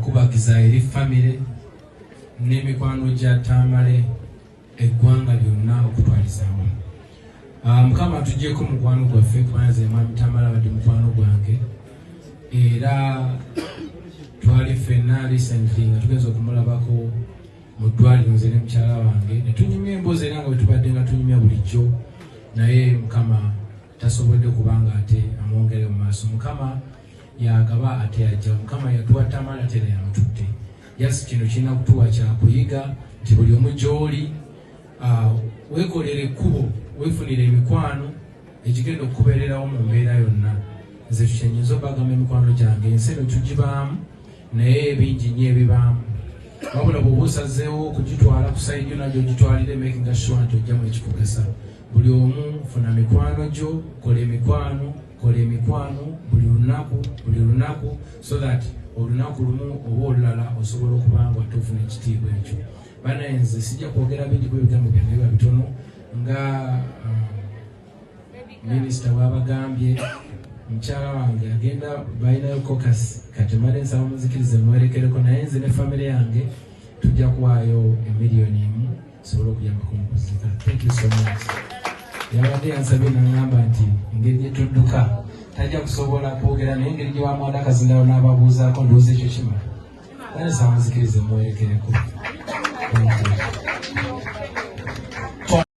okubagiza eri family n'emikwano gya Tamale eggwanga lyonna okutwalizawo. Mukama tugyeko mukwano gwaffe kubanga nze Mwami Tamale abadde mukwano gwange era twali ffenna recently nga tugenza okumulabako mu ddwaliro nze ne mukyala wange ne tunyumya emboozi era nga bwe tubadde nga tunyumya bulijjo naye Mukama tasobodde kubanga ate amwongere mu maaso. Mukama yagaba ate yajja. Mukama yatuwa Tamale ate era yamutudde. Yes, kino kirina kutuwa kyakuyiga nti buli omu gy'oli weekolere ekkubo weefunire emikwano egigenda okukubeererawo mu mbeera yonna. Nze tukyenyinza obagamba emikwano gyange ensi eno tugibaamu naye bingi nnyo ebibaamu wabula bw'oba osazeewo okugitwala ku sayidi yonna gy'ogitwalire making sure nti ojjamu ekikugasa. Buli omu funa mikwano gyo, kola emikwano buli lunaku so that olunaku lumu oba olulala osobola okuba nga tofuna ekitiibwa ekyo. Banaye nze sijja kwogera bingi ku ebigambo byange biba bitono nga minisita bw'abagambye mukyala wange agenda balinayo kokasi kati male nsaba muzikirize mwerekereko naye nze ne famire yange tujja kuwaayo $1 million sobola okuyambako mu kuzika. Thank you so much. Yabadde yansabye n'angamba nti engeri gye tudduka tajja kusobola kwogera naye engeri gye wamwada akazindayo n'ababuuzaako ndowooza ekyo kimala. Kale nsaba muzikirize mwerekereko. Thank you.